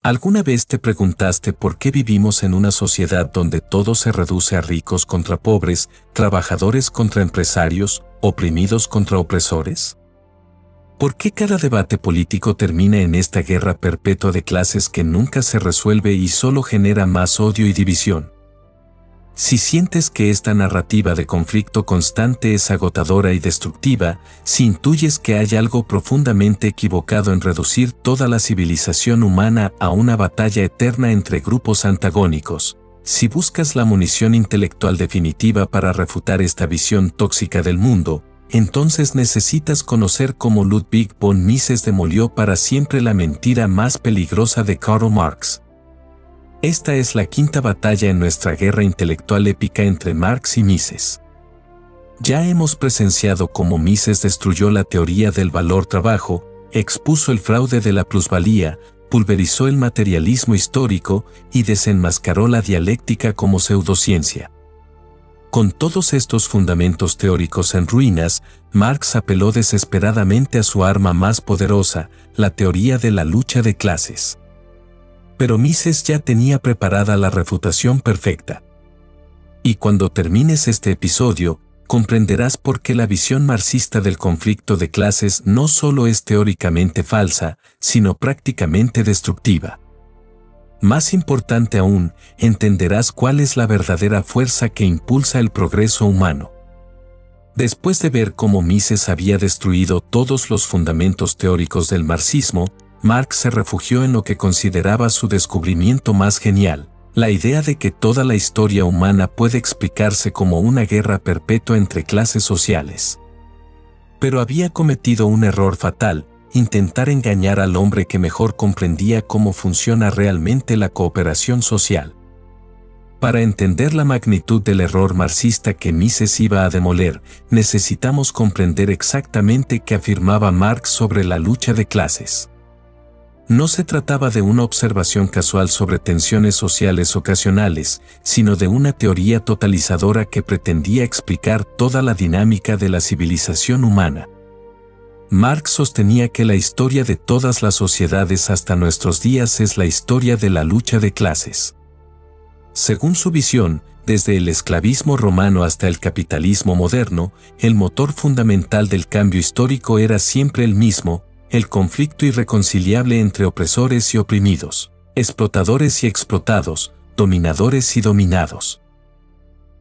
¿Alguna vez te preguntaste por qué vivimos en una sociedad donde todo se reduce a ricos contra pobres, trabajadores contra empresarios, oprimidos contra opresores? ¿Por qué cada debate político termina en esta guerra perpetua de clases que nunca se resuelve y solo genera más odio y división? Si sientes que esta narrativa de conflicto constante es agotadora y destructiva, si intuyes que hay algo profundamente equivocado en reducir toda la civilización humana a una batalla eterna entre grupos antagónicos, si buscas la munición intelectual definitiva para refutar esta visión tóxica del mundo, entonces necesitas conocer cómo Ludwig von Mises demolió para siempre la mentira más peligrosa de Karl Marx. Esta es la quinta batalla en nuestra guerra intelectual épica entre Marx y Mises. Ya hemos presenciado cómo Mises destruyó la teoría del valor-trabajo, expuso el fraude de la plusvalía, pulverizó el materialismo histórico y desenmascaró la dialéctica como pseudociencia. Con todos estos fundamentos teóricos en ruinas, Marx apeló desesperadamente a su arma más poderosa, la teoría de la lucha de clases. Pero Mises ya tenía preparada la refutación perfecta. Y cuando termines este episodio, comprenderás por qué la visión marxista del conflicto de clases no solo es teóricamente falsa, sino prácticamente destructiva. Más importante aún, entenderás cuál es la verdadera fuerza que impulsa el progreso humano. Después de ver cómo Mises había destruido todos los fundamentos teóricos del marxismo, Marx se refugió en lo que consideraba su descubrimiento más genial, la idea de que toda la historia humana puede explicarse como una guerra perpetua entre clases sociales. Pero había cometido un error fatal, intentar engañar al hombre que mejor comprendía cómo funciona realmente la cooperación social. Para entender la magnitud del error marxista que Mises iba a demoler, necesitamos comprender exactamente qué afirmaba Marx sobre la lucha de clases. No se trataba de una observación casual sobre tensiones sociales ocasionales, sino de una teoría totalizadora que pretendía explicar toda la dinámica de la civilización humana. Marx sostenía que la historia de todas las sociedades hasta nuestros días es la historia de la lucha de clases. Según su visión, desde el esclavismo romano hasta el capitalismo moderno, el motor fundamental del cambio histórico era siempre el mismo: el conflicto irreconciliable entre opresores y oprimidos, explotadores y explotados, dominadores y dominados.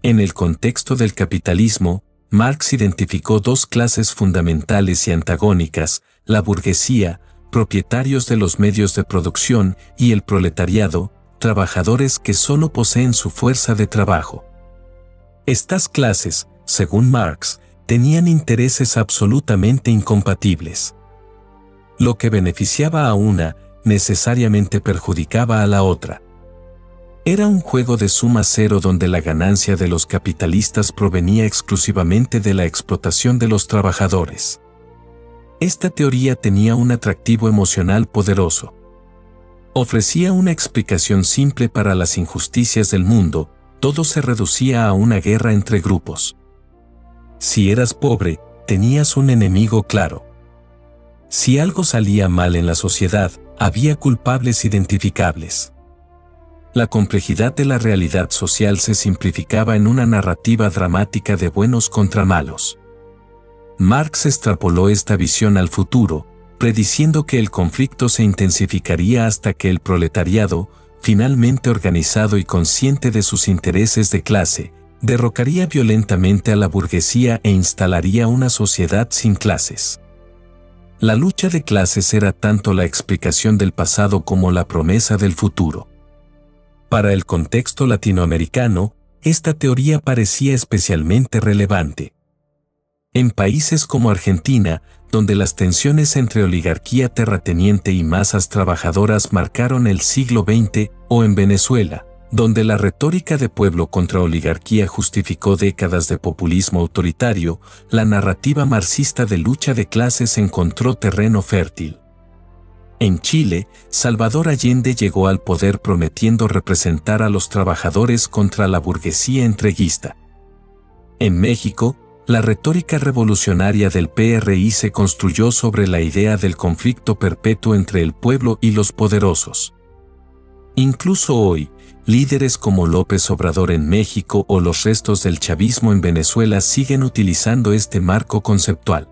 En el contexto del capitalismo, Marx identificó dos clases fundamentales y antagónicas: la burguesía, propietarios de los medios de producción, y el proletariado, trabajadores que solo poseen su fuerza de trabajo. Estas clases, según Marx, tenían intereses absolutamente incompatibles. Lo que beneficiaba a una, necesariamente perjudicaba a la otra. Era un juego de suma cero donde la ganancia de los capitalistas provenía exclusivamente de la explotación de los trabajadores. Esta teoría tenía un atractivo emocional poderoso. Ofrecía una explicación simple para las injusticias del mundo: todo se reducía a una guerra entre grupos. Si eras pobre, tenías un enemigo claro. Si algo salía mal en la sociedad, había culpables identificables. La complejidad de la realidad social se simplificaba en una narrativa dramática de buenos contra malos. Marx extrapoló esta visión al futuro, prediciendo que el conflicto se intensificaría hasta que el proletariado, finalmente organizado y consciente de sus intereses de clase, derrocaría violentamente a la burguesía e instalaría una sociedad sin clases. La lucha de clases era tanto la explicación del pasado como la promesa del futuro. Para el contexto latinoamericano, esta teoría parecía especialmente relevante. En países como Argentina, donde las tensiones entre oligarquía terrateniente y masas trabajadoras marcaron el siglo XX, o en Venezuela, donde la retórica de pueblo contra oligarquía justificó décadas de populismo autoritario, la narrativa marxista de lucha de clases encontró terreno fértil. En Chile, Salvador Allende llegó al poder prometiendo representar a los trabajadores contra la burguesía entreguista. En México, la retórica revolucionaria del PRI se construyó sobre la idea del conflicto perpetuo entre el pueblo y los poderosos. Incluso hoy, líderes como López Obrador en México o los restos del chavismo en Venezuela siguen utilizando este marco conceptual.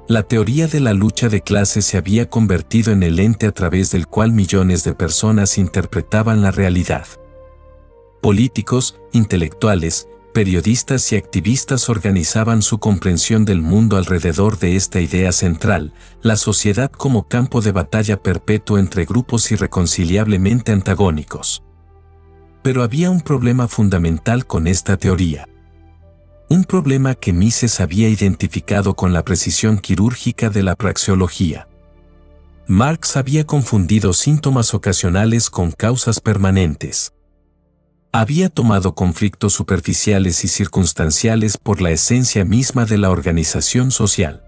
La teoría de la lucha de clases se había convertido en el ente a través del cual millones de personas interpretaban la realidad. Políticos, intelectuales, periodistas y activistas organizaban su comprensión del mundo alrededor de esta idea central, la sociedad como campo de batalla perpetuo entre grupos irreconciliablemente antagónicos. Pero había un problema fundamental con esta teoría. Un problema que Mises había identificado con la precisión quirúrgica de la praxeología. Marx había confundido síntomas ocasionales con causas permanentes. Había tomado conflictos superficiales y circunstanciales por la esencia misma de la organización social.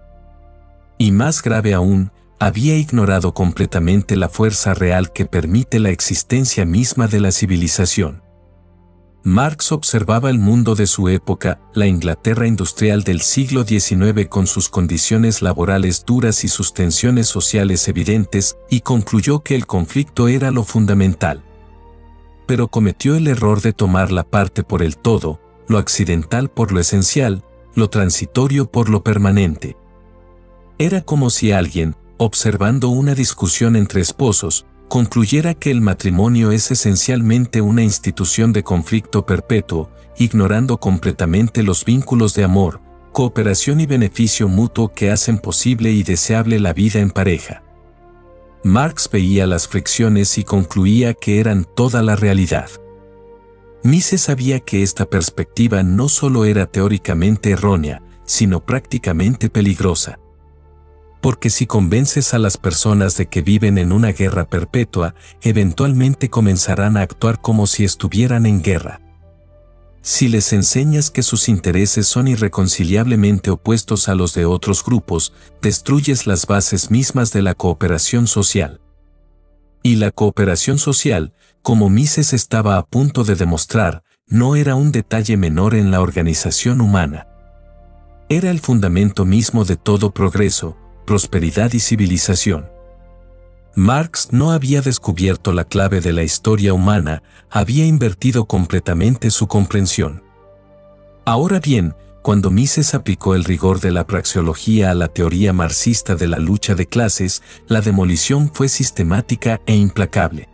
Y más grave aún, había ignorado completamente la fuerza real que permite la existencia misma de la civilización. Marx observaba el mundo de su época, la Inglaterra industrial del siglo XIX con sus condiciones laborales duras y sus tensiones sociales evidentes, y concluyó que el conflicto era lo fundamental. Pero cometió el error de tomar la parte por el todo, lo accidental por lo esencial, lo transitorio por lo permanente. Era como si alguien, observando una discusión entre esposos, concluyera que el matrimonio es esencialmente una institución de conflicto perpetuo, ignorando completamente los vínculos de amor, cooperación y beneficio mutuo que hacen posible y deseable la vida en pareja. Marx veía las fricciones y concluía que eran toda la realidad. Mises sabía que esta perspectiva no solo era teóricamente errónea, sino prácticamente peligrosa. Porque si convences a las personas de que viven en una guerra perpetua, eventualmente comenzarán a actuar como si estuvieran en guerra. Si les enseñas que sus intereses son irreconciliablemente opuestos a los de otros grupos, destruyes las bases mismas de la cooperación social. Y la cooperación social, como Mises estaba a punto de demostrar, no era un detalle menor en la organización humana. Era el fundamento mismo de todo progreso, prosperidad y civilización. Marx no había descubierto la clave de la historia humana, había invertido completamente su comprensión. Ahora bien, cuando Mises aplicó el rigor de la praxeología a la teoría marxista de la lucha de clases, la demolición fue sistemática e implacable.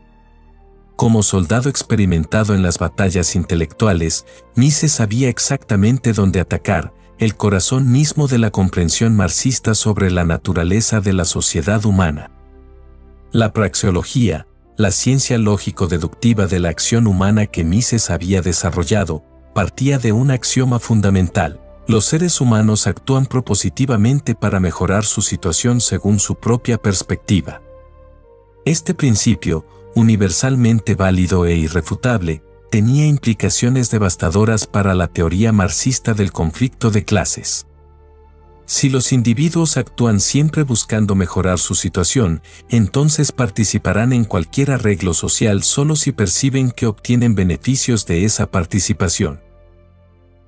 Como soldado experimentado en las batallas intelectuales, Mises sabía exactamente dónde atacar, el corazón mismo de la comprensión marxista sobre la naturaleza de la sociedad humana. La praxeología, la ciencia lógico-deductiva de la acción humana que Mises había desarrollado, partía de un axioma fundamental: los seres humanos actúan propositivamente para mejorar su situación según su propia perspectiva. Este principio, universalmente válido e irrefutable, tenía implicaciones devastadoras para la teoría marxista del conflicto de clases. Si los individuos actúan siempre buscando mejorar su situación, entonces participarán en cualquier arreglo social solo si perciben que obtienen beneficios de esa participación.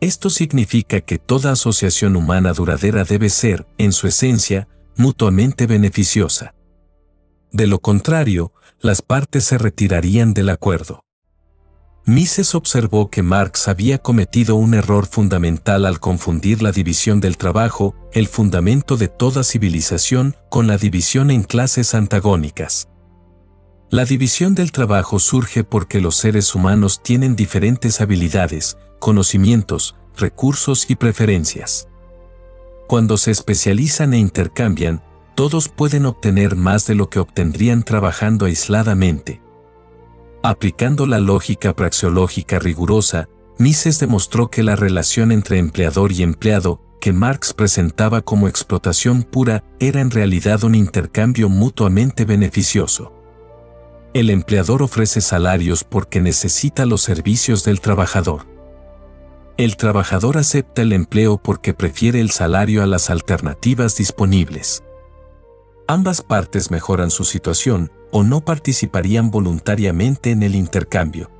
Esto significa que toda asociación humana duradera debe ser, en su esencia, mutuamente beneficiosa. De lo contrario, las partes se retirarían del acuerdo. Mises observó que Marx había cometido un error fundamental al confundir la división del trabajo, el fundamento de toda civilización, con la división en clases antagónicas. La división del trabajo surge porque los seres humanos tienen diferentes habilidades, conocimientos, recursos y preferencias. Cuando se especializan e intercambian, todos pueden obtener más de lo que obtendrían trabajando aisladamente. Aplicando la lógica praxeológica rigurosa, Mises demostró que la relación entre empleador y empleado, que Marx presentaba como explotación pura, era en realidad un intercambio mutuamente beneficioso. El empleador ofrece salarios porque necesita los servicios del trabajador. El trabajador acepta el empleo porque prefiere el salario a las alternativas disponibles. Ambas partes mejoran su situación, o no participarían voluntariamente en el intercambio.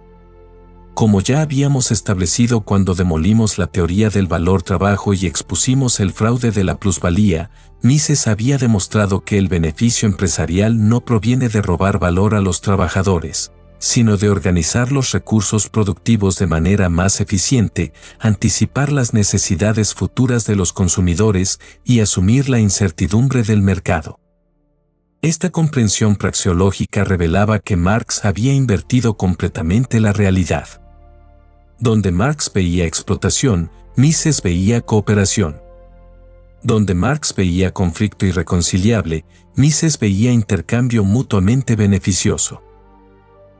Como ya habíamos establecido cuando demolimos la teoría del valor-trabajo y expusimos el fraude de la plusvalía, Mises había demostrado que el beneficio empresarial no proviene de robar valor a los trabajadores, sino de organizar los recursos productivos de manera más eficiente, anticipar las necesidades futuras de los consumidores y asumir la incertidumbre del mercado. Esta comprensión praxeológica revelaba que Marx había invertido completamente la realidad. Donde Marx veía explotación, Mises veía cooperación. Donde Marx veía conflicto irreconciliable, Mises veía intercambio mutuamente beneficioso.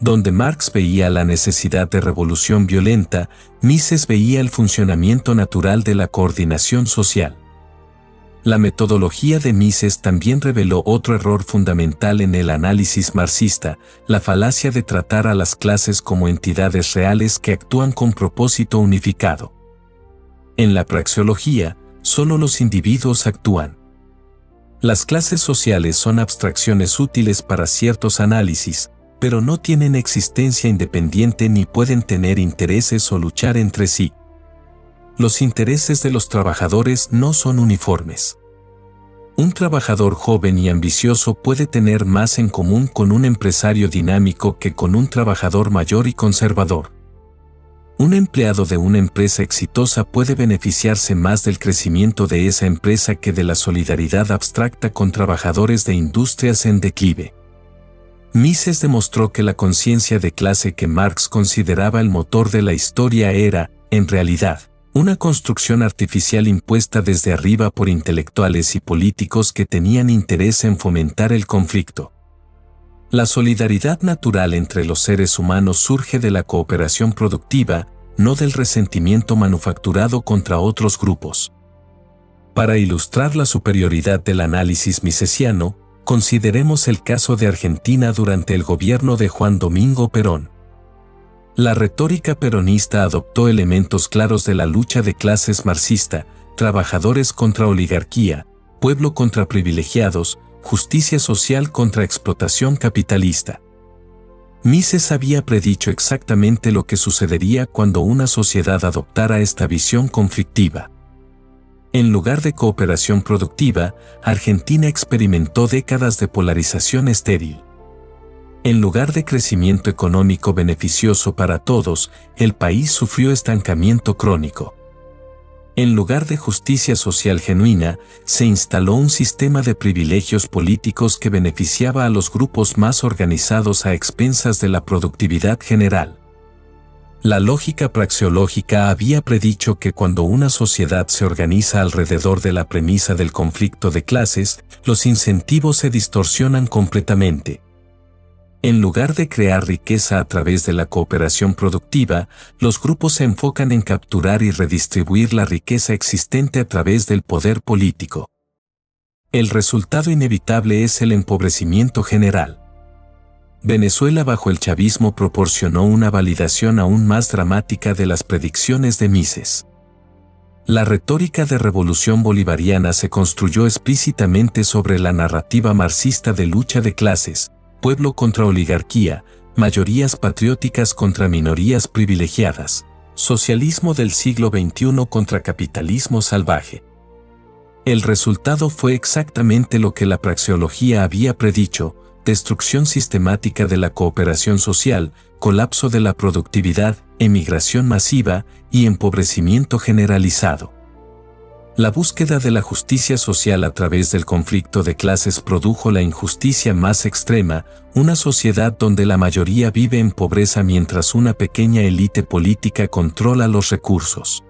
Donde Marx veía la necesidad de revolución violenta, Mises veía el funcionamiento natural de la coordinación social. La metodología de Mises también reveló otro error fundamental en el análisis marxista, la falacia de tratar a las clases como entidades reales que actúan con propósito unificado. En la praxeología, solo los individuos actúan. Las clases sociales son abstracciones útiles para ciertos análisis, pero no tienen existencia independiente ni pueden tener intereses o luchar entre sí. Los intereses de los trabajadores no son uniformes. Un trabajador joven y ambicioso puede tener más en común con un empresario dinámico que con un trabajador mayor y conservador. Un empleado de una empresa exitosa puede beneficiarse más del crecimiento de esa empresa que de la solidaridad abstracta con trabajadores de industrias en declive. Mises demostró que la conciencia de clase que Marx consideraba el motor de la historia era, en realidad, una construcción artificial impuesta desde arriba por intelectuales y políticos que tenían interés en fomentar el conflicto. La solidaridad natural entre los seres humanos surge de la cooperación productiva, no del resentimiento manufacturado contra otros grupos. Para ilustrar la superioridad del análisis misesiano, consideremos el caso de Argentina durante el gobierno de Juan Domingo Perón. La retórica peronista adoptó elementos claros de la lucha de clases marxista, trabajadores contra oligarquía, pueblo contra privilegiados, justicia social contra explotación capitalista. Mises había predicho exactamente lo que sucedería cuando una sociedad adoptara esta visión conflictiva. En lugar de cooperación productiva, Argentina experimentó décadas de polarización estéril. En lugar de crecimiento económico beneficioso para todos, el país sufrió estancamiento crónico. En lugar de justicia social genuina, se instaló un sistema de privilegios políticos que beneficiaba a los grupos más organizados a expensas de la productividad general. La lógica praxeológica había predicho que cuando una sociedad se organiza alrededor de la premisa del conflicto de clases, los incentivos se distorsionan completamente. En lugar de crear riqueza a través de la cooperación productiva, los grupos se enfocan en capturar y redistribuir la riqueza existente a través del poder político. El resultado inevitable es el empobrecimiento general. Venezuela bajo el chavismo proporcionó una validación aún más dramática de las predicciones de Mises. La retórica de revolución bolivariana se construyó explícitamente sobre la narrativa marxista de lucha de clases, pueblo contra oligarquía, mayorías patrióticas contra minorías privilegiadas, socialismo del siglo XXI contra capitalismo salvaje. El resultado fue exactamente lo que la praxeología había predicho: destrucción sistemática de la cooperación social, colapso de la productividad, emigración masiva y empobrecimiento generalizado. La búsqueda de la justicia social a través del conflicto de clases produjo la injusticia más extrema, una sociedad donde la mayoría vive en pobreza mientras una pequeña élite política controla los recursos.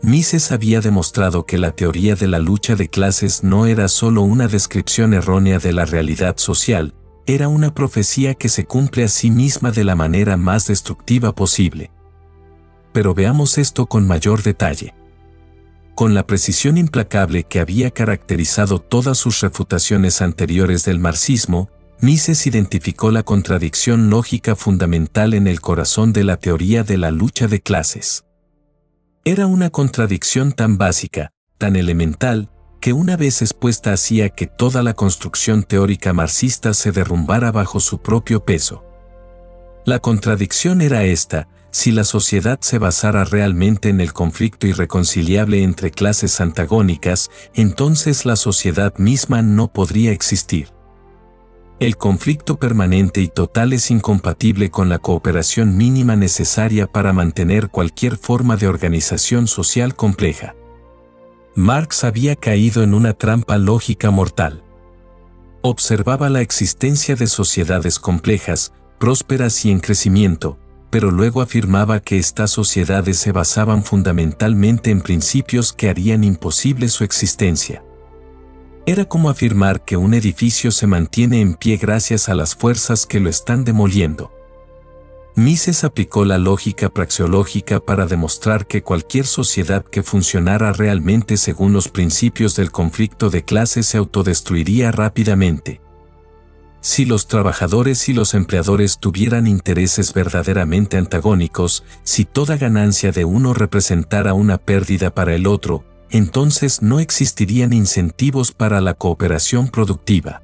Mises había demostrado que la teoría de la lucha de clases no era solo una descripción errónea de la realidad social, era una profecía que se cumple a sí misma de la manera más destructiva posible. Pero veamos esto con mayor detalle. Con la precisión implacable que había caracterizado todas sus refutaciones anteriores del marxismo, Mises identificó la contradicción lógica fundamental en el corazón de la teoría de la lucha de clases. Era una contradicción tan básica, tan elemental, que una vez expuesta hacía que toda la construcción teórica marxista se derrumbara bajo su propio peso. La contradicción era esta: si la sociedad se basara realmente en el conflicto irreconciliable entre clases antagónicas, entonces la sociedad misma no podría existir. El conflicto permanente y total es incompatible con la cooperación mínima necesaria para mantener cualquier forma de organización social compleja. Marx había caído en una trampa lógica mortal. Observaba la existencia de sociedades complejas, prósperas y en crecimiento, pero luego afirmaba que estas sociedades se basaban fundamentalmente en principios que harían imposible su existencia. Era como afirmar que un edificio se mantiene en pie gracias a las fuerzas que lo están demoliendo. Mises aplicó la lógica praxeológica para demostrar que cualquier sociedad que funcionara realmente según los principios del conflicto de clases se autodestruiría rápidamente. Si los trabajadores y los empleadores tuvieran intereses verdaderamente antagónicos, si toda ganancia de uno representara una pérdida para el otro, entonces no existirían incentivos para la cooperación productiva.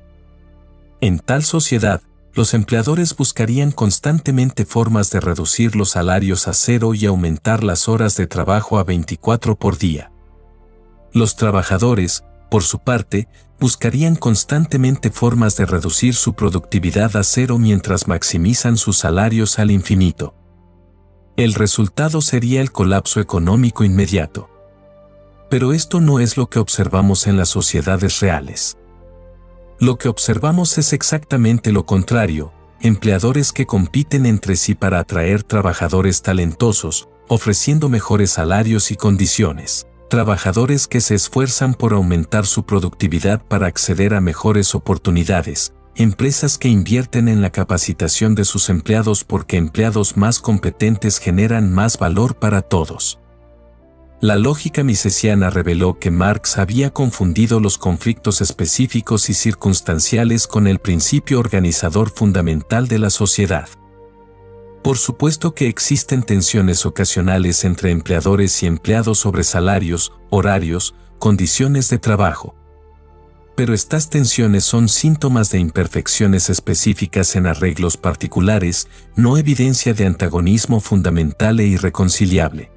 En tal sociedad, los empleadores buscarían constantemente formas de reducir los salarios a cero y aumentar las horas de trabajo a 24 por día. Los trabajadores, por su parte, buscarían constantemente formas de reducir su productividad a cero mientras maximizan sus salarios al infinito. El resultado sería el colapso económico inmediato. Pero esto no es lo que observamos en las sociedades reales. Lo que observamos es exactamente lo contrario: empleadores que compiten entre sí para atraer trabajadores talentosos, ofreciendo mejores salarios y condiciones. Trabajadores que se esfuerzan por aumentar su productividad para acceder a mejores oportunidades. Empresas que invierten en la capacitación de sus empleados porque empleados más competentes generan más valor para todos. La lógica misesiana reveló que Marx había confundido los conflictos específicos y circunstanciales con el principio organizador fundamental de la sociedad. Por supuesto que existen tensiones ocasionales entre empleadores y empleados sobre salarios, horarios, condiciones de trabajo. Pero estas tensiones son síntomas de imperfecciones específicas en arreglos particulares, no evidencia de antagonismo fundamental e irreconciliable.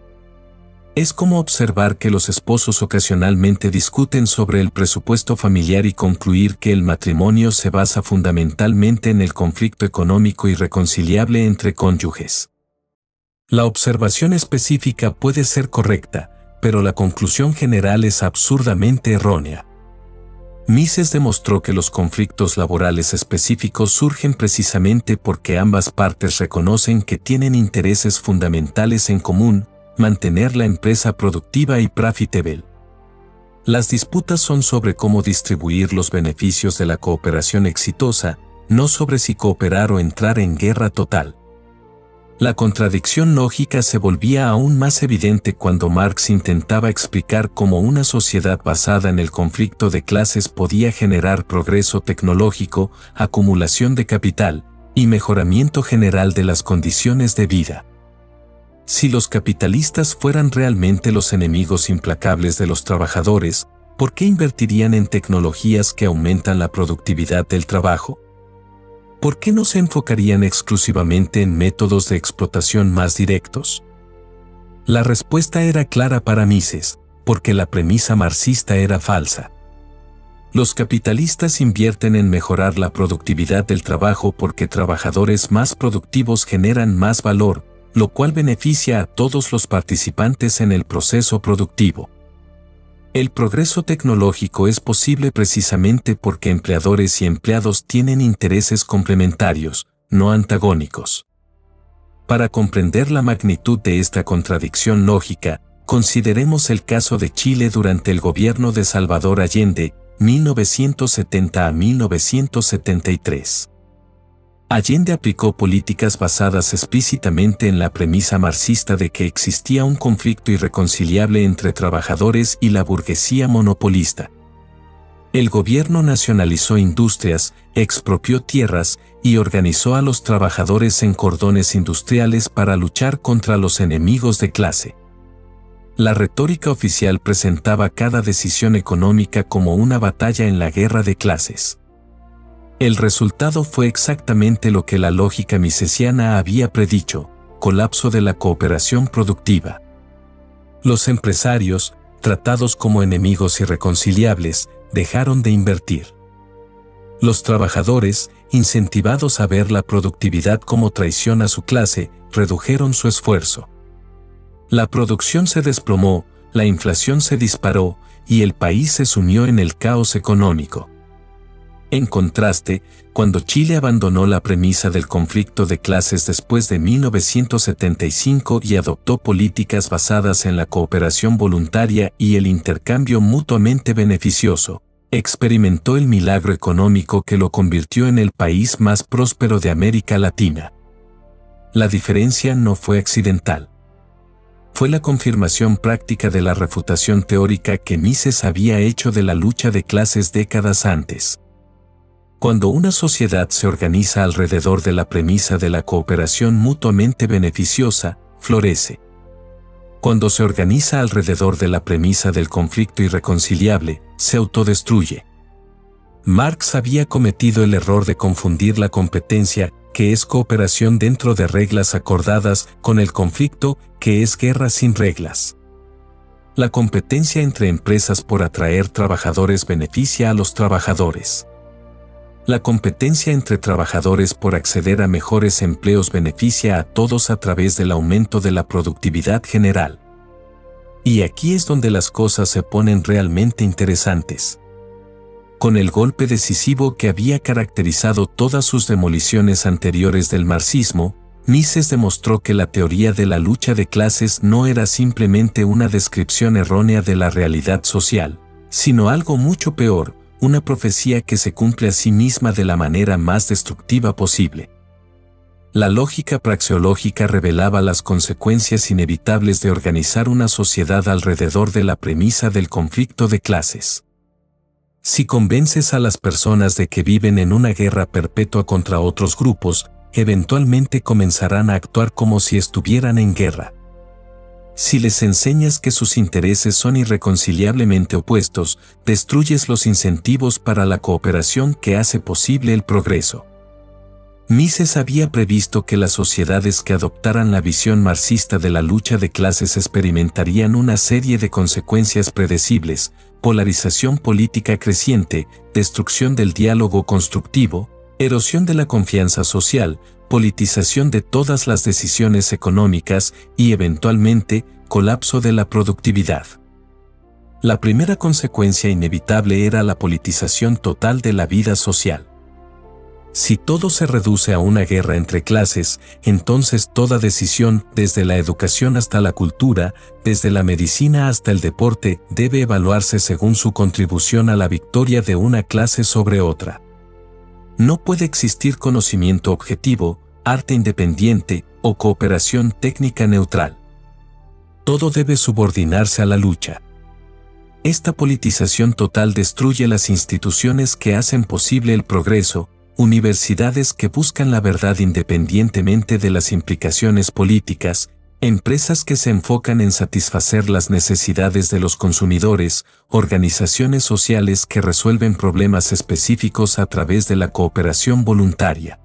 Es como observar que los esposos ocasionalmente discuten sobre el presupuesto familiar y concluir que el matrimonio se basa fundamentalmente en el conflicto económico irreconciliable entre cónyuges. La observación específica puede ser correcta, pero la conclusión general es absurdamente errónea. Mises demostró que los conflictos laborales específicos surgen precisamente porque ambas partes reconocen que tienen intereses fundamentales en común: mantener la empresa productiva y profitable. Las disputas son sobre cómo distribuir los beneficios de la cooperación exitosa, no sobre si cooperar o entrar en guerra total. La contradicción lógica se volvía aún más evidente cuando Marx intentaba explicar cómo una sociedad basada en el conflicto de clases podía generar progreso tecnológico, acumulación de capital y mejoramiento general de las condiciones de vida. Si los capitalistas fueran realmente los enemigos implacables de los trabajadores, ¿por qué invertirían en tecnologías que aumentan la productividad del trabajo? ¿Por qué no se enfocarían exclusivamente en métodos de explotación más directos? La respuesta era clara para Mises: porque la premisa marxista era falsa. Los capitalistas invierten en mejorar la productividad del trabajo porque trabajadores más productivos generan más valor, lo cual beneficia a todos los participantes en el proceso productivo. El progreso tecnológico es posible precisamente porque empleadores y empleados tienen intereses complementarios, no antagónicos. Para comprender la magnitud de esta contradicción lógica, consideremos el caso de Chile durante el gobierno de Salvador Allende, 1970 a 1973. Allende aplicó políticas basadas explícitamente en la premisa marxista de que existía un conflicto irreconciliable entre trabajadores y la burguesía monopolista. El gobierno nacionalizó industrias, expropió tierras y organizó a los trabajadores en cordones industriales para luchar contra los enemigos de clase. La retórica oficial presentaba cada decisión económica como una batalla en la guerra de clases. El resultado fue exactamente lo que la lógica misesiana había predicho: colapso de la cooperación productiva. Los empresarios, tratados como enemigos irreconciliables, dejaron de invertir. Los trabajadores, incentivados a ver la productividad como traición a su clase, redujeron su esfuerzo. La producción se desplomó, la inflación se disparó, y el país se sumió en el caos económico. En contraste, cuando Chile abandonó la premisa del conflicto de clases después de 1975 y adoptó políticas basadas en la cooperación voluntaria y el intercambio mutuamente beneficioso, experimentó el milagro económico que lo convirtió en el país más próspero de América Latina. La diferencia no fue accidental. Fue la confirmación práctica de la refutación teórica que Mises había hecho de la lucha de clases décadas antes. Cuando una sociedad se organiza alrededor de la premisa de la cooperación mutuamente beneficiosa, florece. Cuando se organiza alrededor de la premisa del conflicto irreconciliable, se autodestruye. Marx había cometido el error de confundir la competencia, que es cooperación dentro de reglas acordadas, con el conflicto, que es guerra sin reglas. La competencia entre empresas por atraer trabajadores beneficia a los trabajadores. La competencia entre trabajadores por acceder a mejores empleos beneficia a todos a través del aumento de la productividad general. Y aquí es donde las cosas se ponen realmente interesantes. Con el golpe decisivo que había caracterizado todas sus demoliciones anteriores del marxismo, Mises demostró que la teoría de la lucha de clases no era simplemente una descripción errónea de la realidad social, sino algo mucho peor, una profecía que se cumple a sí misma de la manera más destructiva posible. La lógica praxeológica revelaba las consecuencias inevitables de organizar una sociedad alrededor de la premisa del conflicto de clases. Si convences a las personas de que viven en una guerra perpetua contra otros grupos, eventualmente comenzarán a actuar como si estuvieran en guerra. Si les enseñas que sus intereses son irreconciliablemente opuestos, destruyes los incentivos para la cooperación que hace posible el progreso. Mises había previsto que las sociedades que adoptaran la visión marxista de la lucha de clases experimentarían una serie de consecuencias predecibles: polarización política creciente, destrucción del diálogo constructivo, erosión de la confianza social, politización de todas las decisiones económicas y, eventualmente, colapso de la productividad. La primera consecuencia inevitable era la politización total de la vida social. Si todo se reduce a una guerra entre clases, entonces toda decisión, desde la educación hasta la cultura, desde la medicina hasta el deporte, debe evaluarse según su contribución a la victoria de una clase sobre otra. No puede existir conocimiento objetivo, arte independiente o cooperación técnica neutral. Todo debe subordinarse a la lucha. Esta politización total destruye las instituciones que hacen posible el progreso, universidades que buscan la verdad independientemente de las implicaciones políticas, empresas que se enfocan en satisfacer las necesidades de los consumidores, organizaciones sociales que resuelven problemas específicos a través de la cooperación voluntaria.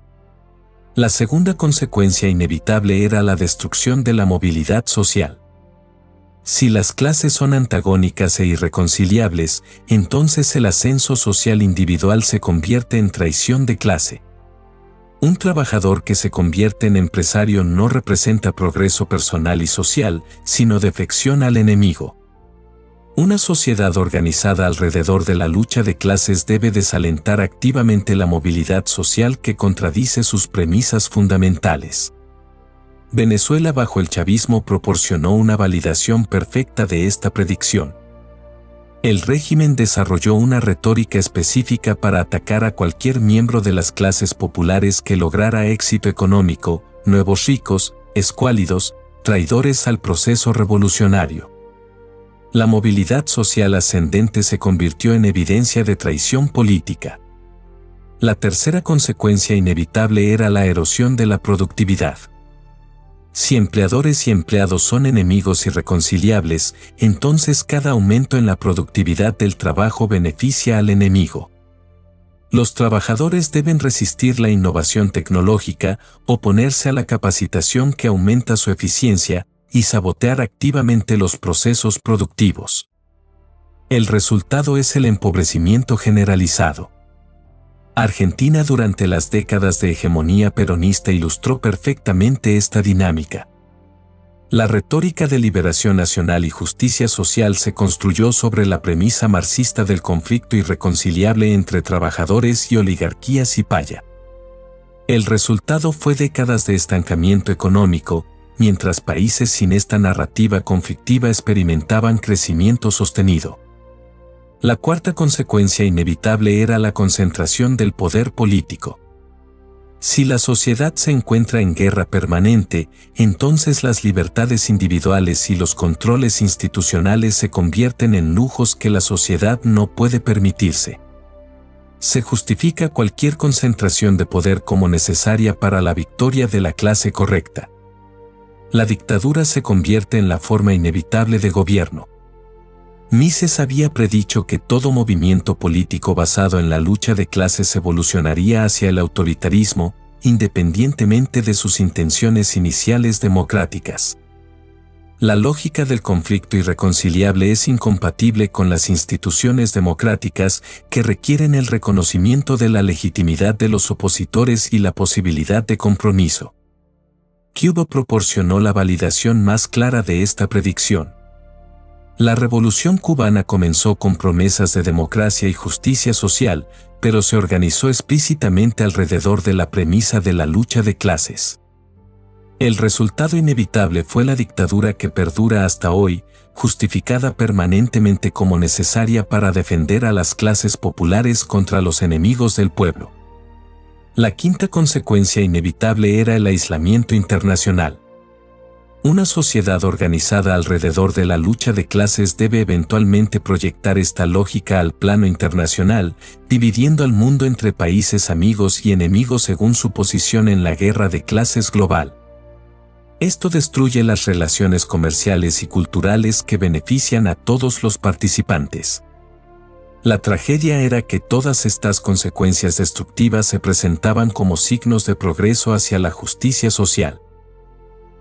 La segunda consecuencia inevitable era la destrucción de la movilidad social. Si las clases son antagónicas e irreconciliables, entonces el ascenso social individual se convierte en traición de clase. Un trabajador que se convierte en empresario no representa progreso personal y social, sino defección al enemigo. Una sociedad organizada alrededor de la lucha de clases debe desalentar activamente la movilidad social que contradice sus premisas fundamentales. Venezuela bajo el chavismo proporcionó una validación perfecta de esta predicción. El régimen desarrolló una retórica específica para atacar a cualquier miembro de las clases populares que lograra éxito económico: nuevos ricos, escuálidos, traidores al proceso revolucionario. La movilidad social ascendente se convirtió en evidencia de traición política. La tercera consecuencia inevitable era la erosión de la productividad. Si empleadores y empleados son enemigos irreconciliables, entonces cada aumento en la productividad del trabajo beneficia al enemigo. Los trabajadores deben resistir la innovación tecnológica, oponerse a la capacitación que aumenta su eficiencia y sabotear activamente los procesos productivos. El resultado es el empobrecimiento generalizado. Argentina durante las décadas de hegemonía peronista ilustró perfectamente esta dinámica. La retórica de liberación nacional y justicia social se construyó sobre la premisa marxista del conflicto irreconciliable entre trabajadores y oligarquía cipaya. El resultado fue décadas de estancamiento económico, mientras países sin esta narrativa conflictiva experimentaban crecimiento sostenido. La cuarta consecuencia inevitable era la concentración del poder político. Si la sociedad se encuentra en guerra permanente, entonces las libertades individuales y los controles institucionales se convierten en lujos que la sociedad no puede permitirse. Se justifica cualquier concentración de poder como necesaria para la victoria de la clase correcta. La dictadura se convierte en la forma inevitable de gobierno. Mises había predicho que todo movimiento político basado en la lucha de clases evolucionaría hacia el autoritarismo, independientemente de sus intenciones iniciales democráticas. La lógica del conflicto irreconciliable es incompatible con las instituciones democráticas que requieren el reconocimiento de la legitimidad de los opositores y la posibilidad de compromiso. Cuba proporcionó la validación más clara de esta predicción. La Revolución cubana comenzó con promesas de democracia y justicia social, pero se organizó explícitamente alrededor de la premisa de la lucha de clases. El resultado inevitable fue la dictadura que perdura hasta hoy, justificada permanentemente como necesaria para defender a las clases populares contra los enemigos del pueblo. La quinta consecuencia inevitable era el aislamiento internacional. Una sociedad organizada alrededor de la lucha de clases debe eventualmente proyectar esta lógica al plano internacional, dividiendo al mundo entre países amigos y enemigos según su posición en la guerra de clases global. Esto destruye las relaciones comerciales y culturales que benefician a todos los participantes. La tragedia era que todas estas consecuencias destructivas se presentaban como signos de progreso hacia la justicia social.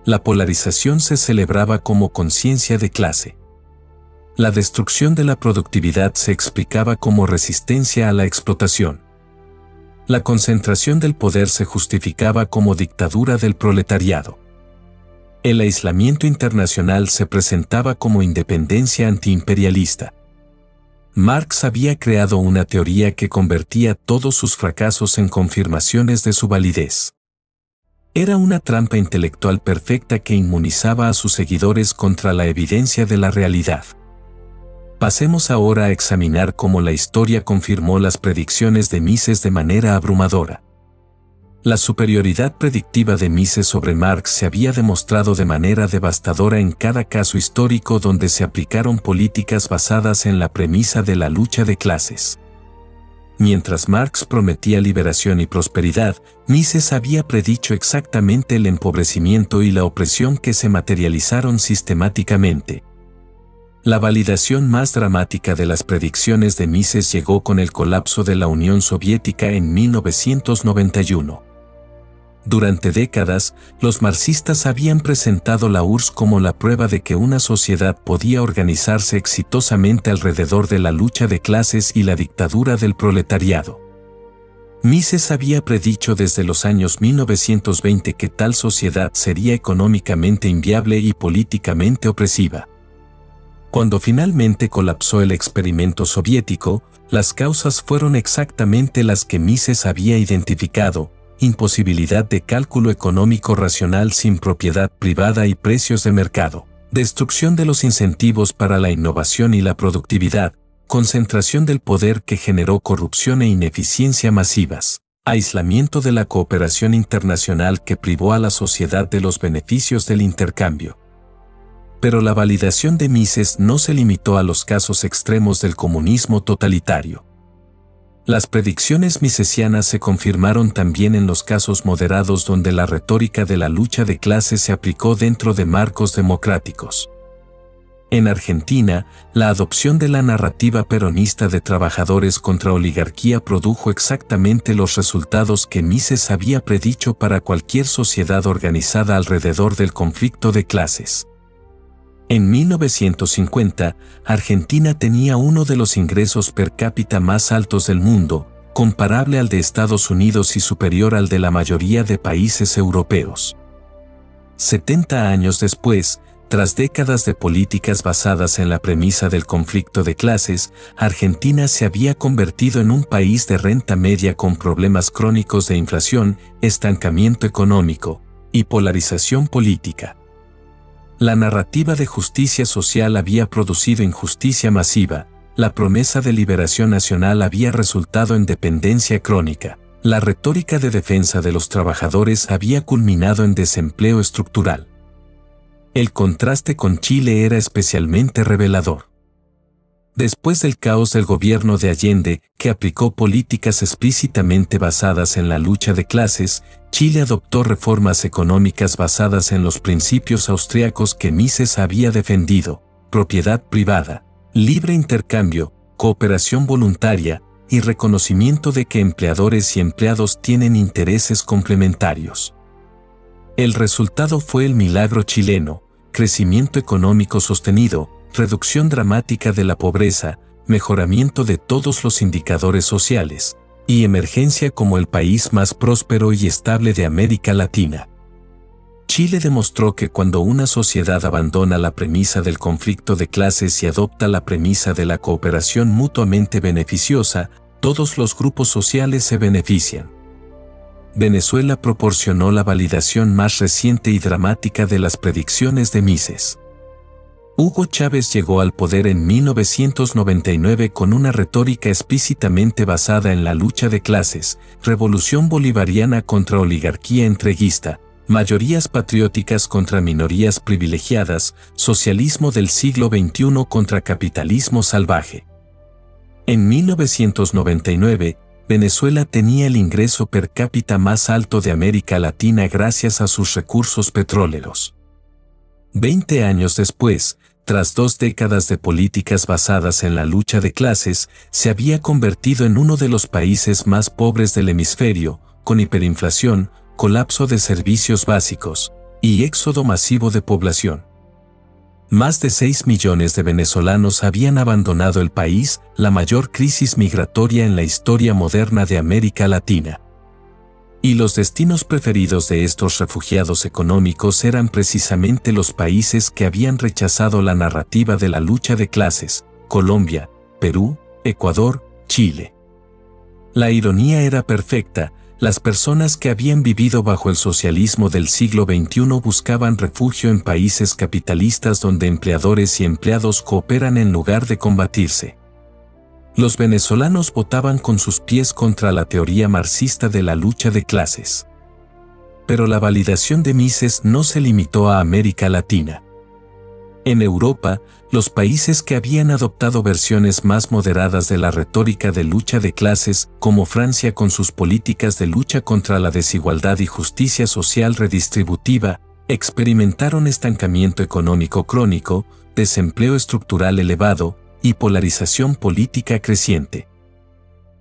La polarización se celebraba como conciencia de clase. La destrucción de la productividad se explicaba como resistencia a la explotación. La concentración del poder se justificaba como dictadura del proletariado. El aislamiento internacional se presentaba como independencia antiimperialista. Marx había creado una teoría que convertía todos sus fracasos en confirmaciones de su validez. Era una trampa intelectual perfecta que inmunizaba a sus seguidores contra la evidencia de la realidad. Pasemos ahora a examinar cómo la historia confirmó las predicciones de Mises de manera abrumadora. La superioridad predictiva de Mises sobre Marx se había demostrado de manera devastadora en cada caso histórico donde se aplicaron políticas basadas en la premisa de la lucha de clases. Mientras Marx prometía liberación y prosperidad, Mises había predicho exactamente el empobrecimiento y la opresión que se materializaron sistemáticamente. La validación más dramática de las predicciones de Mises llegó con el colapso de la Unión Soviética en 1991. Durante décadas, los marxistas habían presentado la URSS como la prueba de que una sociedad podía organizarse exitosamente alrededor de la lucha de clases y la dictadura del proletariado. Mises había predicho desde los años 1920 que tal sociedad sería económicamente inviable y políticamente opresiva. Cuando finalmente colapsó el experimento soviético, las causas fueron exactamente las que Mises había identificado: imposibilidad de cálculo económico racional sin propiedad privada y precios de mercado, destrucción de los incentivos para la innovación y la productividad, concentración del poder que generó corrupción e ineficiencia masivas, aislamiento de la cooperación internacional que privó a la sociedad de los beneficios del intercambio. Pero la validación de Mises no se limitó a los casos extremos del comunismo totalitario. Las predicciones misesianas se confirmaron también en los casos moderados donde la retórica de la lucha de clases se aplicó dentro de marcos democráticos. En Argentina, la adopción de la narrativa peronista de trabajadores contra oligarquía produjo exactamente los resultados que Mises había predicho para cualquier sociedad organizada alrededor del conflicto de clases. En 1950, Argentina tenía uno de los ingresos per cápita más altos del mundo, comparable al de Estados Unidos y superior al de la mayoría de países europeos. 70 años después, tras décadas de políticas basadas en la premisa del conflicto de clases, Argentina se había convertido en un país de renta media con problemas crónicos de inflación, estancamiento económico y polarización política. La narrativa de justicia social había producido injusticia masiva, la promesa de liberación nacional había resultado en dependencia crónica, la retórica de defensa de los trabajadores había culminado en desempleo estructural. El contraste con Chile era especialmente revelador. Después del caos del gobierno de Allende, que aplicó políticas explícitamente basadas en la lucha de clases, Chile adoptó reformas económicas basadas en los principios austriacos que Mises había defendido: propiedad privada, libre intercambio, cooperación voluntaria y reconocimiento de que empleadores y empleados tienen intereses complementarios. El resultado fue el milagro chileno: crecimiento económico sostenido, reducción dramática de la pobreza, mejoramiento de todos los indicadores sociales, y emergencia como el país más próspero y estable de América Latina. Chile demostró que cuando una sociedad abandona la premisa del conflicto de clases y adopta la premisa de la cooperación mutuamente beneficiosa, todos los grupos sociales se benefician. Venezuela proporcionó la validación más reciente y dramática de las predicciones de Mises. Hugo Chávez llegó al poder en 1999 con una retórica explícitamente basada en la lucha de clases, revolución bolivariana contra oligarquía entreguista, mayorías patrióticas contra minorías privilegiadas, socialismo del siglo XXI contra capitalismo salvaje. En 1999, Venezuela tenía el ingreso per cápita más alto de América Latina gracias a sus recursos petroleros. 20 años después, tras 2 décadas de políticas basadas en la lucha de clases, se había convertido en uno de los países más pobres del hemisferio, con hiperinflación, colapso de servicios básicos y éxodo masivo de población. Más de 6 millones de venezolanos habían abandonado el país, la mayor crisis migratoria en la historia moderna de América Latina. Y los destinos preferidos de estos refugiados económicos eran precisamente los países que habían rechazado la narrativa de la lucha de clases: Colombia, Perú, Ecuador, Chile. La ironía era perfecta: las personas que habían vivido bajo el socialismo del siglo XXI buscaban refugio en países capitalistas donde empleadores y empleados cooperan en lugar de combatirse. Los venezolanos votaban con sus pies contra la teoría marxista de la lucha de clases. Pero la validación de Mises no se limitó a América Latina. En Europa, los países que habían adoptado versiones más moderadas de la retórica de lucha de clases, como Francia con sus políticas de lucha contra la desigualdad y justicia social redistributiva, experimentaron estancamiento económico crónico, desempleo estructural elevado y polarización política creciente.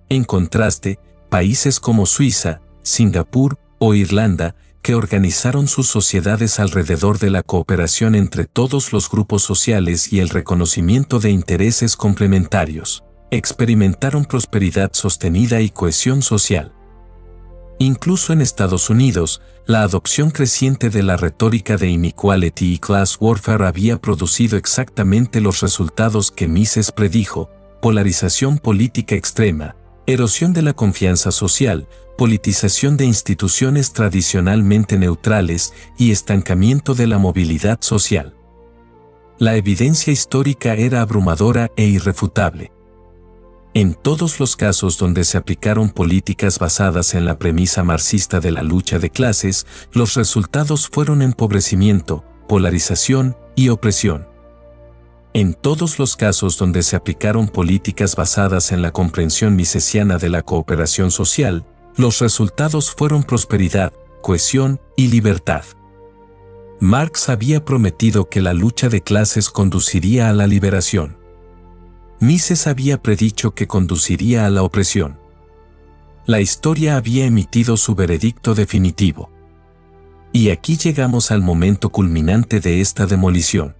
En contraste, países como Suiza, Singapur o Irlanda, que organizaron sus sociedades alrededor de la cooperación entre todos los grupos sociales y el reconocimiento de intereses complementarios, experimentaron prosperidad sostenida y cohesión social. Incluso en Estados Unidos, la adopción creciente de la retórica de inequality y class warfare había producido exactamente los resultados que Mises predijo: polarización política extrema, erosión de la confianza social, politización de instituciones tradicionalmente neutrales y estancamiento de la movilidad social. La evidencia histórica era abrumadora e irrefutable. En todos los casos donde se aplicaron políticas basadas en la premisa marxista de la lucha de clases, los resultados fueron empobrecimiento, polarización y opresión. En todos los casos donde se aplicaron políticas basadas en la comprensión misesiana de la cooperación social, los resultados fueron prosperidad, cohesión y libertad. Marx había prometido que la lucha de clases conduciría a la liberación. Mises había predicho que conduciría a la opresión. La historia había emitido su veredicto definitivo. Y aquí llegamos al momento culminante de esta demolición.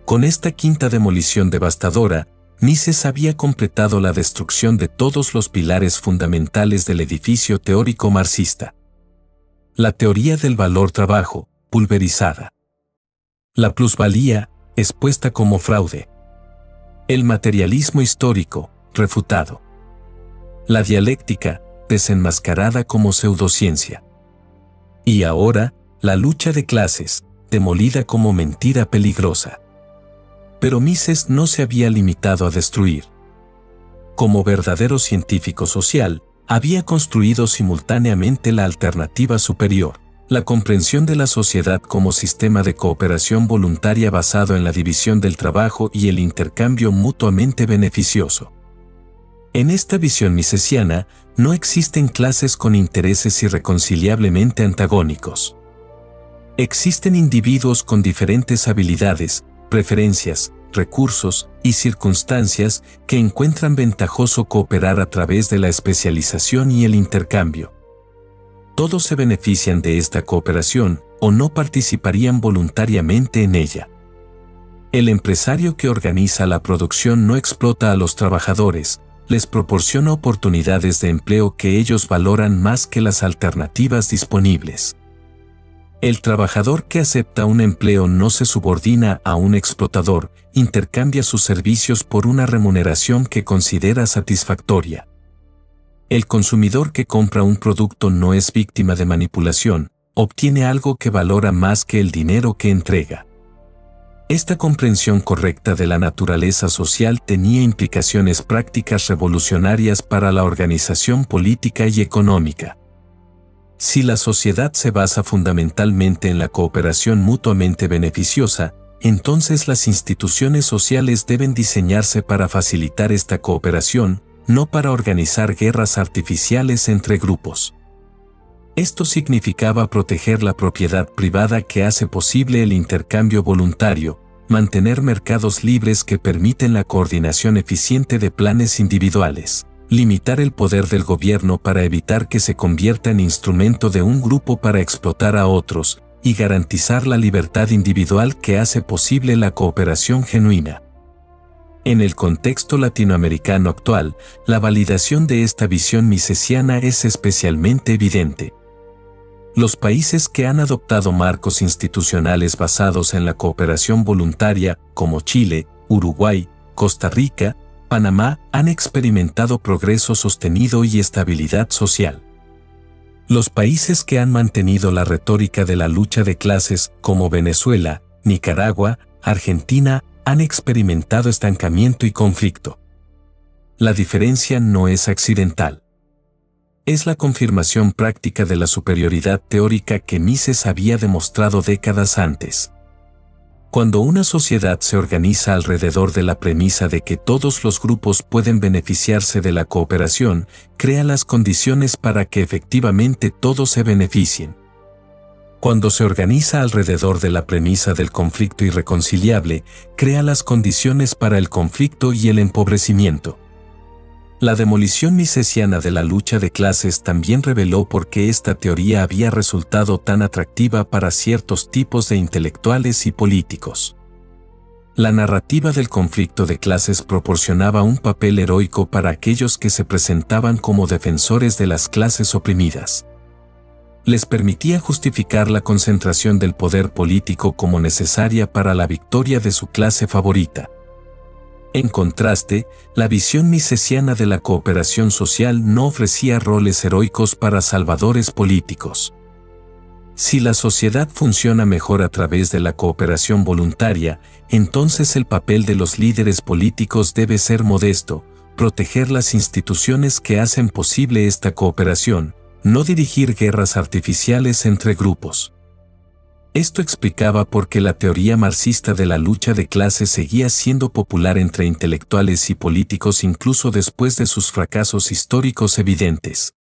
Con esta quinta demolición devastadora, Mises había completado la destrucción de todos los pilares fundamentales del edificio teórico marxista. La teoría del valor trabajo, pulverizada. La plusvalía, expuesta como fraude. El materialismo histórico, refutado. La dialéctica, desenmascarada como pseudociencia. Y ahora, la lucha de clases, demolida como mentira peligrosa. Pero Mises no se había limitado a destruir. Como verdadero científico social, había construido simultáneamente la alternativa superior, la comprensión de la sociedad como sistema de cooperación voluntaria basado en la división del trabajo y el intercambio mutuamente beneficioso. En esta visión misesiana, no existen clases con intereses irreconciliablemente antagónicos. Existen individuos con diferentes habilidades, preferencias, recursos y circunstancias que encuentran ventajoso cooperar a través de la especialización y el intercambio. Todos se benefician de esta cooperación o no participarían voluntariamente en ella. El empresario que organiza la producción no explota a los trabajadores, les proporciona oportunidades de empleo que ellos valoran más que las alternativas disponibles. El trabajador que acepta un empleo no se subordina a un explotador, intercambia sus servicios por una remuneración que considera satisfactoria. El consumidor que compra un producto no es víctima de manipulación, obtiene algo que valora más que el dinero que entrega. Esta comprensión correcta de la naturaleza social tenía implicaciones prácticas revolucionarias para la organización política y económica. Si la sociedad se basa fundamentalmente en la cooperación mutuamente beneficiosa, entonces las instituciones sociales deben diseñarse para facilitar esta cooperación, no para organizar guerras artificiales entre grupos. Esto significaba proteger la propiedad privada que hace posible el intercambio voluntario, mantener mercados libres que permiten la coordinación eficiente de planes individuales, limitar el poder del gobierno para evitar que se convierta en instrumento de un grupo para explotar a otros, y garantizar la libertad individual que hace posible la cooperación genuina. En el contexto latinoamericano actual, la validación de esta visión misesiana es especialmente evidente. Los países que han adoptado marcos institucionales basados en la cooperación voluntaria, como Chile, Uruguay, Costa Rica, Panamá, han experimentado progreso sostenido y estabilidad social. Los países que han mantenido la retórica de la lucha de clases, como Venezuela, Nicaragua, Argentina, han experimentado estancamiento y conflicto. La diferencia no es accidental. Es la confirmación práctica de la superioridad teórica que Mises había demostrado décadas antes. Cuando una sociedad se organiza alrededor de la premisa de que todos los grupos pueden beneficiarse de la cooperación, crea las condiciones para que efectivamente todos se beneficien. Cuando se organiza alrededor de la premisa del conflicto irreconciliable, crea las condiciones para el conflicto y el empobrecimiento. La demolición misesiana de la lucha de clases también reveló por qué esta teoría había resultado tan atractiva para ciertos tipos de intelectuales y políticos. La narrativa del conflicto de clases proporcionaba un papel heroico para aquellos que se presentaban como defensores de las clases oprimidas. Les permitía justificar la concentración del poder político como necesaria para la victoria de su clase favorita. En contraste, la visión misesiana de la cooperación social no ofrecía roles heroicos para salvadores políticos. Si la sociedad funciona mejor a través de la cooperación voluntaria, entonces el papel de los líderes políticos debe ser modesto, proteger las instituciones que hacen posible esta cooperación, no dirigir guerras artificiales entre grupos. Esto explicaba por qué la teoría marxista de la lucha de clases seguía siendo popular entre intelectuales y políticos incluso después de sus fracasos históricos evidentes.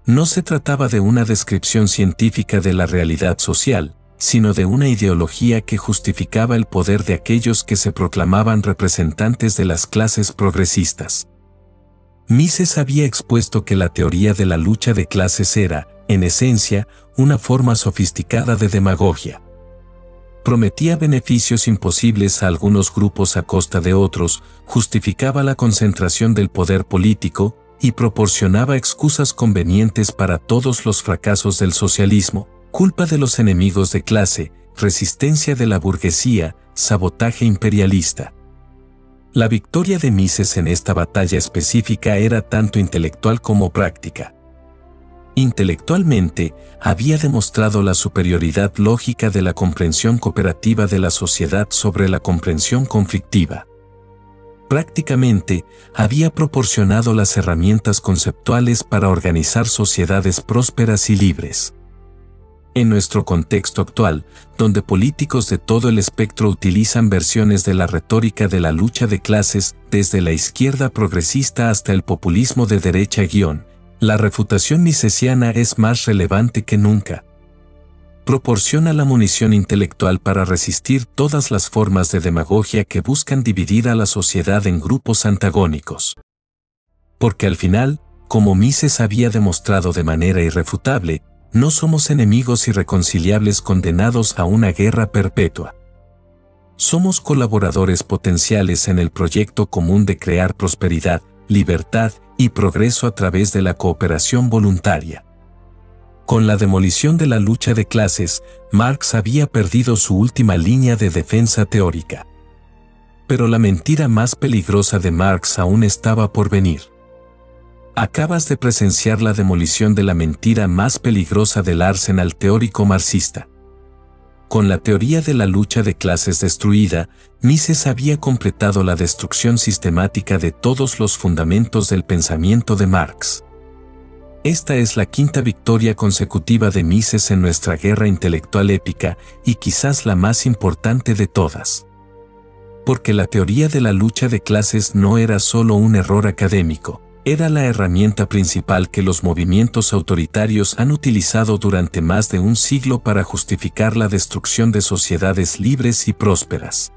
No se trataba de una descripción científica de la realidad social, sino de una ideología que justificaba el poder de aquellos que se proclamaban representantes de las clases progresistas. Mises había expuesto que la teoría de la lucha de clases era, en esencia, una forma sofisticada de demagogia. prometía beneficios imposibles a algunos grupos a costa de otros, justificaba la concentración del poder político y proporcionaba excusas convenientes para todos los fracasos del socialismo, culpa de los enemigos de clase, resistencia de la burguesía, sabotaje imperialista. La victoria de Mises en esta batalla específica era tanto intelectual como práctica. Intelectualmente, había demostrado la superioridad lógica de la comprensión cooperativa de la sociedad sobre la comprensión conflictiva. Prácticamente, había proporcionado las herramientas conceptuales para organizar sociedades prósperas y libres. En nuestro contexto actual, donde políticos de todo el espectro utilizan versiones de la retórica de la lucha de clases, desde la izquierda progresista hasta el populismo de derecha la refutación misesiana es más relevante que nunca. Proporciona la munición intelectual para resistir todas las formas de demagogia que buscan dividir a la sociedad en grupos antagónicos. Porque al final, como Mises había demostrado de manera irrefutable, no somos enemigos irreconciliables condenados a una guerra perpetua. Somos colaboradores potenciales en el proyecto común de crear prosperidad, libertad y progreso a través de la cooperación voluntaria. Con la demolición de la lucha de clases, Marx había perdido su última línea de defensa teórica. Pero la mentira más peligrosa de Marx aún estaba por venir. Acabas de presenciar la demolición de la mentira más peligrosa del arsenal teórico marxista. Con la teoría de la lucha de clases destruida, Mises había completado la destrucción sistemática de todos los fundamentos del pensamiento de Marx. Esta es la quinta victoria consecutiva de Mises en nuestra guerra intelectual épica y quizás la más importante de todas. Porque la teoría de la lucha de clases no era solo un error académico, era la herramienta principal que los movimientos autoritarios han utilizado durante más de un siglo para justificar la destrucción de sociedades libres y prósperas.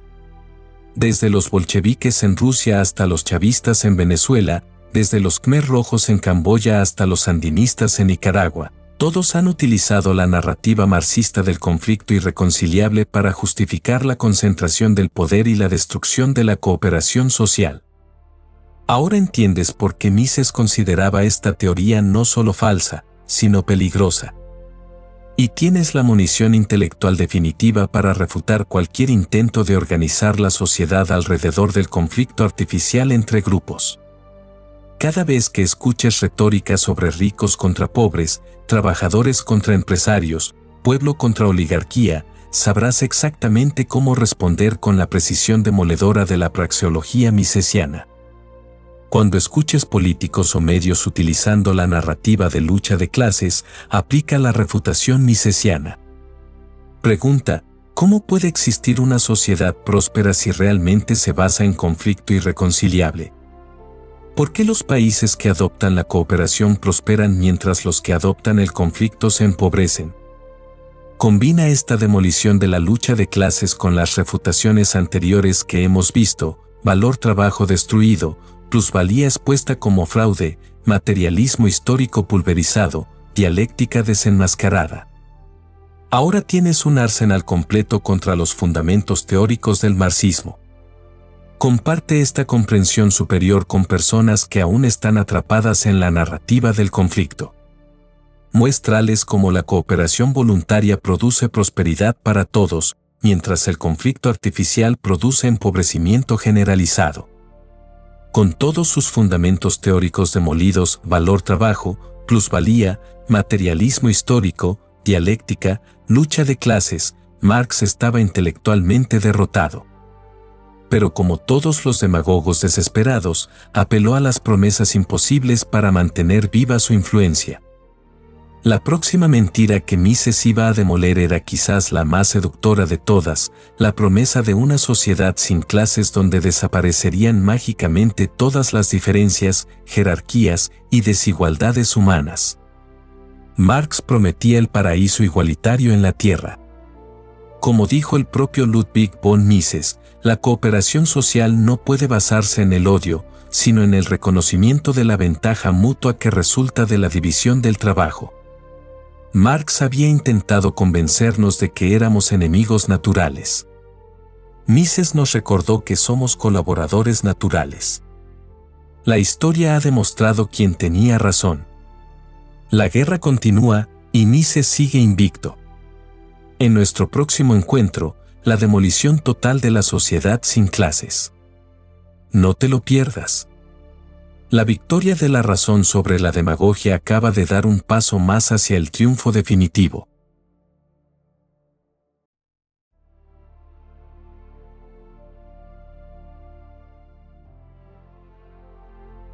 Desde los bolcheviques en Rusia hasta los chavistas en Venezuela, desde los Khmer rojos en Camboya hasta los sandinistas en Nicaragua, todos han utilizado la narrativa marxista del conflicto irreconciliable para justificar la concentración del poder y la destrucción de la cooperación social. Ahora entiendes por qué Mises consideraba esta teoría no solo falsa, sino peligrosa. Y tienes la munición intelectual definitiva para refutar cualquier intento de organizar la sociedad alrededor del conflicto artificial entre grupos. Cada vez que escuches retórica sobre ricos contra pobres, trabajadores contra empresarios, pueblo contra oligarquía, sabrás exactamente cómo responder con la precisión demoledora de la praxeología misesiana. Cuando escuches políticos o medios utilizando la narrativa de lucha de clases, aplica la refutación misesiana. Pregunta: ¿cómo puede existir una sociedad próspera si realmente se basa en conflicto irreconciliable? ¿Por qué los países que adoptan la cooperación prosperan mientras los que adoptan el conflicto se empobrecen? Combina esta demolición de la lucha de clases con las refutaciones anteriores que hemos visto: valor-trabajo destruido, plusvalía expuesta como fraude, materialismo histórico pulverizado, dialéctica desenmascarada. Ahora tienes un arsenal completo contra los fundamentos teóricos del marxismo. Comparte esta comprensión superior con personas que aún están atrapadas en la narrativa del conflicto. Muéstrales cómo la cooperación voluntaria produce prosperidad para todos, mientras el conflicto artificial produce empobrecimiento generalizado. Con todos sus fundamentos teóricos demolidos, valor-trabajo, plusvalía, materialismo histórico, dialéctica, lucha de clases, Marx estaba intelectualmente derrotado. Pero como todos los demagogos desesperados, apeló a las promesas imposibles para mantener viva su influencia. La próxima mentira que Mises iba a demoler era quizás la más seductora de todas, la promesa de una sociedad sin clases donde desaparecerían mágicamente todas las diferencias, jerarquías y desigualdades humanas. Marx prometía el paraíso igualitario en la tierra. Como dijo el propio Ludwig von Mises, la cooperación social no puede basarse en el odio, sino en el reconocimiento de la ventaja mutua que resulta de la división del trabajo. Marx había intentado convencernos de que éramos enemigos naturales. Mises nos recordó que somos colaboradores naturales. La historia ha demostrado quién tenía razón. La guerra continúa y Mises sigue invicto. En nuestro próximo encuentro, la demolición total de la sociedad sin clases. No te lo pierdas. La victoria de la razón sobre la demagogia acaba de dar un paso más hacia el triunfo definitivo.